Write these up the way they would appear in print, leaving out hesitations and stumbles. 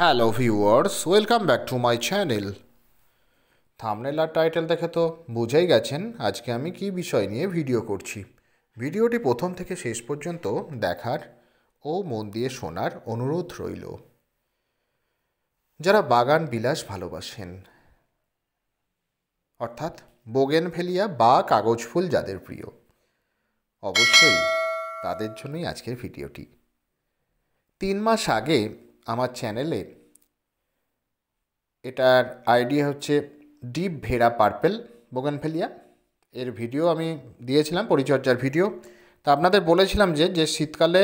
Hello viewers, welcome back to my channel. Thumbnail আর title দেখে তো বুঝেই গেছেন আজকে আমি কি বিষয় নিয়ে ভিডিও করছি। ভিডিওটি প্রথম থেকে শেষ পর্যন্ত দেখার ও মন দিয়ে শোনার অনুরোধ রইল। যারা বাগান বিলাস ভালোবাসেন, অর্থাৎ বোগেনভেলিয়া বা কাগজ ফুল যাদের প্রিয়, অবশ্যই তাদের জন্যই আজকের ভিডিওটি। 3 মাস আগে আমার চ্যানেলে এটার আইডিয়া হচ্ছে ডিপ ভেরা পার্পেল বোগেনভেলিয়া, এর ভিডিও আমি দিয়েছিলাম, পরিচর্যার ভিডিও। তা আপনাদের বলেছিলাম যে শীতকালে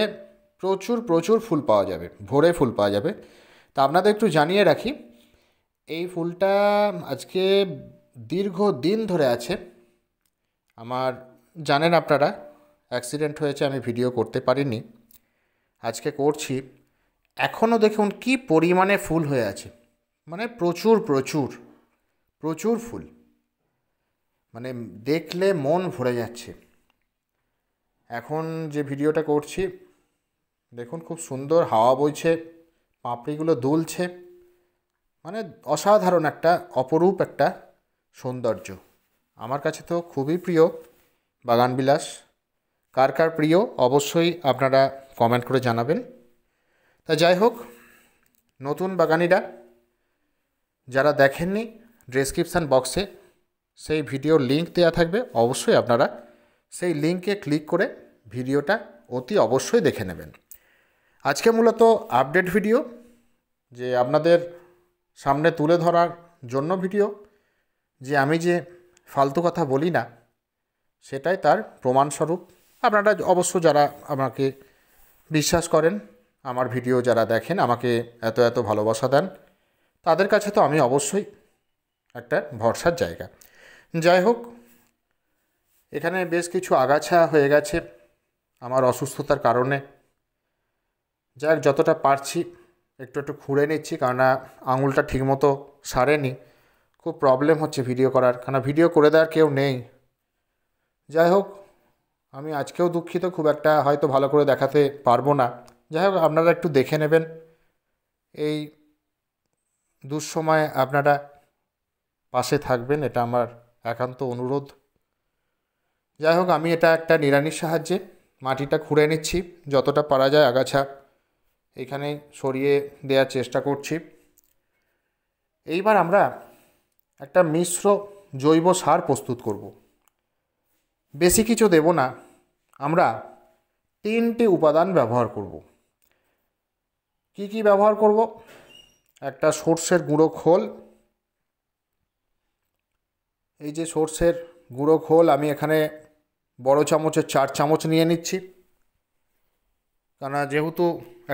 প্রচুর প্রচুর ফুল পাওয়া যাবে, ভোরে ফুল পাওয়া যাবে। তা আপনাদের একটু জানিয়ে রাখি, এই ফুলটা আজকে দীর্ঘ দিন ধরে আছে। আমার জানেন আপনারা, অ্যাক্সিডেন্ট হয়েছে, আমি ভিডিও করতে পারিনি, আজকে করছি। এখনও দেখুন কি পরিমাণে ফুল হয়ে আছে, মানে প্রচুর প্রচুর প্রচুর ফুল, মানে দেখলে মন ভরে যাচ্ছে। এখন যে ভিডিওটা করছি দেখুন, খুব সুন্দর হাওয়া বইছে, পাপড়িগুলো দুলছে, মানে অসাধারণ একটা অপরূপ একটা সৌন্দর্য। আমার কাছে তো খুবই প্রিয় বাগানবিলাস। কার কার প্রিয় অবশ্যই আপনারা কমেন্ট করে জানাবেন। তা যাই হোক, নতুন বাগানিরা যারা দেখেননি, ডেসক্রিপশান বক্সে সেই ভিডিওর লিঙ্ক দেওয়া থাকবে, অবশ্যই আপনারা সেই লিঙ্কে ক্লিক করে ভিডিওটা অতি অবশ্যই দেখে নেবেন। আজকে মূলত আপডেট ভিডিও, যে আপনাদের সামনে তুলে ধরার জন্য ভিডিও, যে আমি যে ফালতু কথা বলি না সেটাই তার প্রমাণস্বরূপ। আপনারা অবশ্য যারা আমাকে বিশ্বাস করেন, আমার ভিডিও যারা দেখেন, আমাকে এত এত ভালোবাসা দেন, তাদের কাছে তো আমি অবশ্যই একটা ভরসার জায়গা। যাই হোক, এখানে বেশ কিছু আগাছা হয়ে গেছে আমার অসুস্থতার কারণে। যাই হোক, যতটা পারছি একটু একটু খুঁড়ে নিচ্ছি, কারণ আঙুলটা ঠিকমতো সারেনি, খুব প্রবলেম হচ্ছে ভিডিও করার, কারণ ভিডিও করে দেওয়ার কেউ নেই। যাই হোক, আমি আজকেও দুঃখিত, খুব একটা হয়তো ভালো করে দেখাতে পারবো না। যাই হোক, আপনারা একটু দেখে নেবেন, এই দুঃসময়ে আপনারা পাশে থাকবেন, এটা আমার একান্ত অনুরোধ। যাই হোক, আমি এটা একটা নিড়ানির সাহায্যে মাটিটা খুঁড়ে নিচ্ছি, যতটা পারা যায় আগাছা এখানে সরিয়ে দেওয়ার চেষ্টা করছি। এইবার আমরা একটা মিশ্র জৈব সার প্রস্তুত করব। বেশি কিছু দেব না, আমরা 3টি উপাদান ব্যবহার করব। কি কি ব্যবহার করব? একটা সর্ষের গুঁড়ো খোল, এই যে সর্ষের গুঁড়ো খোল আমি এখানে বড় চামচের 4 চামচ নিয়ে নিচ্ছি, কারণ যেহেতু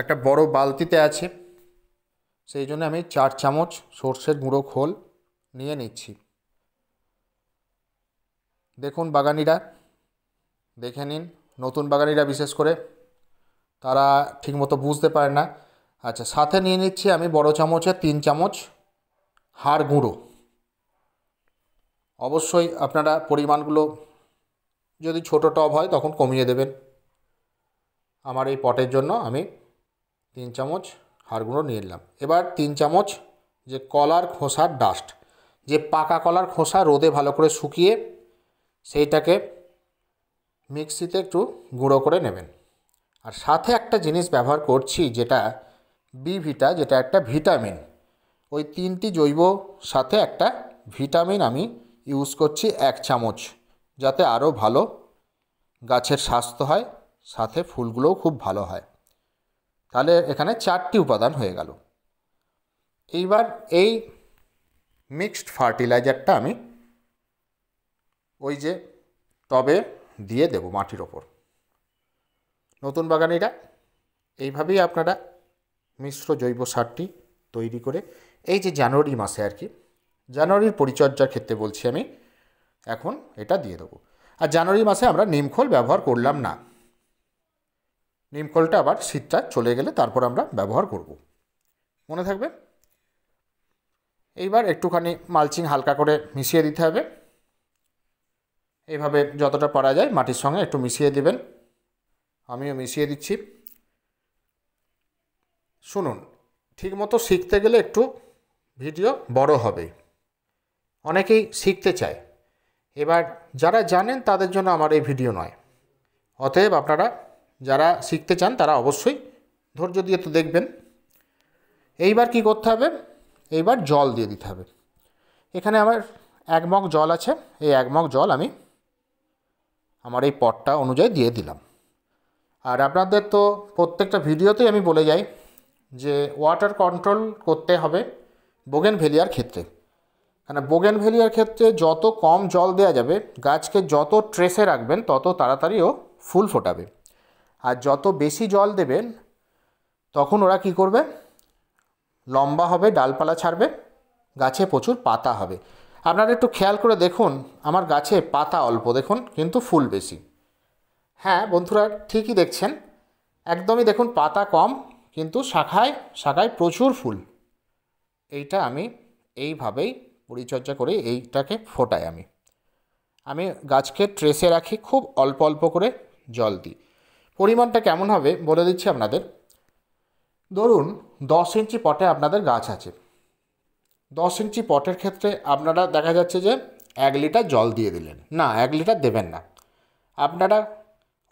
একটা বড় বালতিতে আছে সেই জন্য আমি 4 চামচ সর্ষের গুঁড়ো খোল নিয়ে নিচ্ছি। দেখুন বাগানিরা, দেখে নিন, নতুন বাগানিরা বিশেষ করে তারা ঠিকমতো বুঝতে পারে না। আচ্ছা, সাথে নিয়ে নিচ্ছি আমি বড় চামচের 3 চামচ হাড় গুঁড়ো। অবশ্যই আপনারা পরিমাণগুলো যদি ছোটো টব হয় তখন কমিয়ে দেবেন। আমার এই পটের জন্য আমি 3 চামচ হাড় গুঁড়ো নিয়ে নিলাম। এবার 3 চামচ যে কলার খোসার ডাস্ট, যে পাকা কলার খোসা রোদে ভালো করে শুকিয়ে সেইটাকে মিক্সিতে একটু গুঁড়ো করে নেবেন। আর সাথে একটা জিনিস ব্যবহার করছি, যেটা বিভিটা, যেটা একটা ভিটামিন। ওই 3টি জৈব সাথে একটা ভিটামিন আমি ইউজ করছি 1 চামচ, যাতে আরও ভালো গাছের স্বাস্থ্য হয়, সাথে ফুলগুলোও খুব ভালো হয়। তাহলে এখানে 4টি উপাদান হয়ে গেল। এইবার এই মিক্সড ফার্টিলাইজারটা আমি ওই যে টবে দিয়ে দেব মাটির ওপর। নতুন বাগানিরা এইভাবেই আপনারা মিশ্র জৈব সারটি তৈরি করে, এই যে জানুয়ারি মাসে আর কি, জানুয়ারির পরিচর্যার ক্ষেত্রে বলছি আমি, এখন এটা দিয়ে দেবো। আর জানুয়ারি মাসে আমরা নিমখোল ব্যবহার করলাম না, নিমখোলটা আবার শীতটা চলে গেলে তারপর আমরা ব্যবহার করব, মনে থাকবে। এইবার একটুখানি মালচিং হালকা করে মিশিয়ে দিতে হবে, এইভাবে যতটা পারা যায় মাটির সঙ্গে একটু মিশিয়ে দেবেন। আমিও মিশিয়ে দিচ্ছি। শুনুন, ঠিকমতো শিখতে গেলে একটু ভিডিও বড় হবে, অনেকেই শিখতে চায়। এবার যারা জানেন তাদের জন্য আমার এই ভিডিও নয়। অতএব আপনারা যারা শিখতে চান তারা অবশ্যই ধৈর্য দিয়ে তো দেখবেন। এইবার কি করতে হবে, এইবার জল দিয়ে দিতে হবে। এখানে আমার 1 মগ জল আছে, এই 1 মগ জল আমি আমার এই পটটা অনুযায়ী দিয়ে দিলাম। আর আপনাদের তো প্রত্যেকটা ভিডিওতেই আমি বলে যাই যে ওয়াটার কন্ট্রোল করতে হবে বোগেনভেলিয়ার ক্ষেত্রে। কারণ বোগেনভেলিয়ার ক্ষেত্রে যত কম জল দেওয়া যাবে, গাছকে যত ট্রেসে রাখবেন তত তাড়াতাড়িও ফুল ফোটাবে। আর যত বেশি জল দেবেন তখন ওরা কি করবে, লম্বা হবে, ডালপালা ছাড়বে, গাছে প্রচুর পাতা হবে। আপনারা একটু খেয়াল করে দেখুন, আমার গাছে পাতা অল্প দেখুন, কিন্তু ফুল বেশি। হ্যাঁ বন্ধুরা, ঠিকই দেখছেন, একদমই দেখুন পাতা কম কিন্তু শাখায় শাখায় প্রচুর ফুল। এইটা আমি এইভাবেই পরিচর্যা করে এইটাকে ফোটাই। আমি গাছকে ট্রেসে রাখি, খুব অল্প অল্প করে জল দিই। পরিমাণটা কেমন হবে বলে দিচ্ছি আপনাদের। ধরুন 10 ইঞ্চি পটে আপনাদের গাছ আছে, 10 ইঞ্চি পটের ক্ষেত্রে আপনারা দেখা যাচ্ছে যে 1 লিটার জল দিয়ে দিলেন। না, 1 লিটার দেবেন না, আপনারা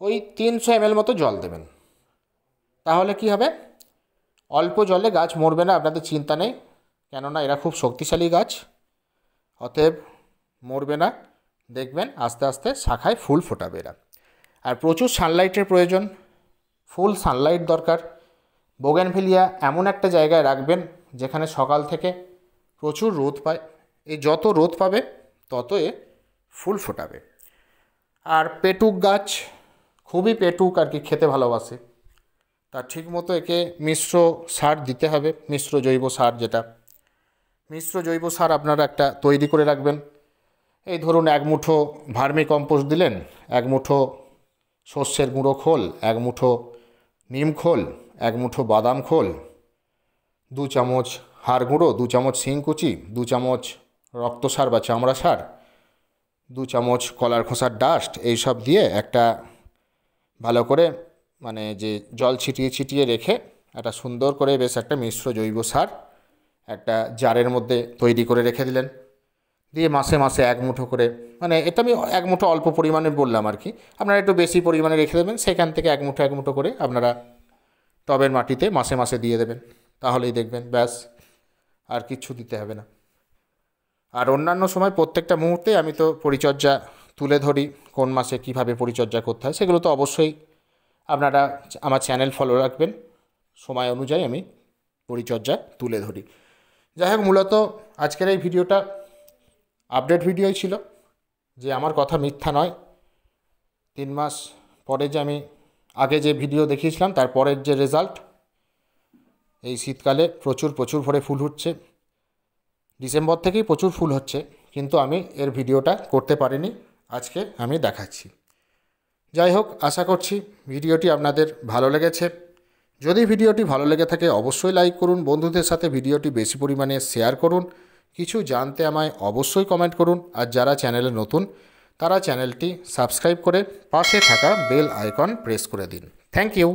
ওই 300 ml মতো জল দেবেন। তাহলে কি হবে, অল্প জলে গাছ মরবে না, আপনাদের চিন্তা নেই, কেননা এরা খুব শক্তিশালী গাছ। অতএব মরবে না, দেখবেন আস্তে আস্তে শাখায় ফুল ফোটাবে এরা। আর প্রচুর সানলাইটের প্রয়োজন, ফুল সানলাইট দরকার। বোগেনভেলিয়া এমন একটা জায়গায় রাখবেন যেখানে সকাল থেকে প্রচুর রোদ পায়। এই যত রোদ পাবে তত এ ফুল ফোটাবে। আর পেটুক গাছ খুবই পেটুক আর কি, খেতে ভালোবাসে। তার ঠিক মতো একে মিশ্র সার দিতে হবে, মিশ্র জৈব সার যেটা, মিশ্র জৈব সার আপনারা একটা তৈরি করে রাখবেন। এই ধরুন 1 মুঠো ভার্মি কম্পোস্ট দিলেন, 1 মুঠো সর্ষের গুঁড়ো খোল, 1 মুঠো নিম খোল, 1 মুঠো বাদাম খোল, 2 চামচ হাড় গুঁড়ো, 2 চামচ শিংকুচি, 2 চামচ রক্ত সার বা চামড়া সার, 2 চামচ কলার খোসার ডাস্ট, এইসব দিয়ে একটা ভালো করে মানে যে জল ছিটিয়ে ছিটিয়ে রেখে একটা সুন্দর করে বেশ একটা মিশ্র জৈব সার একটা জারের মধ্যে তৈরি করে রেখে দিলেন। দিয়ে মাসে মাসে 1 মুঠো করে, মানে এটা আমি 1 মুঠো অল্প পরিমাণে বললাম আর কি, আপনারা একটু বেশি পরিমাণে রেখে দেবেন। সেখান থেকে 1 মুঠো 1 মুঠো করে আপনারা টবের মাটিতে মাসে মাসে দিয়ে দেবেন। তাহলেই দেখবেন ব্যাস, আর কিচ্ছু দিতে হবে না। আর অন্যান্য সময় প্রত্যেকটা মুহূর্তে আমি তো পরিচর্যা তুলে ধরি, কোন মাসে কিভাবে পরিচর্যা করতে হয় সেগুলো তো অবশ্যই আপনারা আমার চ্যানেল ফলো রাখবেন, সময় অনুযায়ী আমি পরিচর্যা তুলে ধরি। যাই হোক, মূলত আজকের এই ভিডিওটা আপডেট ভিডিওই ছিল, যে আমার কথা মিথ্যা নয়। 3 মাস পরে যে আমি আগে যে ভিডিও দেখিয়েছিলাম তারপরের যে রেজাল্ট, এই শীতকালে প্রচুর প্রচুর ভরে ফুল হচ্ছে, ডিসেম্বর থেকেই প্রচুর ফুল হচ্ছে, কিন্তু আমি এর ভিডিওটা করতে পারিনি, আজকে আমি দেখাচ্ছি। যাই হোক, আশা করছি ভিডিওটি আপনাদের ভালো লেগেছে। যদি ভিডিওটি ভালো লেগে থাকে অবশ্যই লাইক করুন, বন্ধুদের সাথে ভিডিওটি বেশি পরিমাণে শেয়ার করুন, কিছু জানতে আমায় অবশ্যই কমেন্ট করুন। আর যারা চ্যানেলে নতুন তারা চ্যানেলটি সাবস্ক্রাইব করে পাশে থাকা বেল আইকন প্রেস করে দিন। Thank you.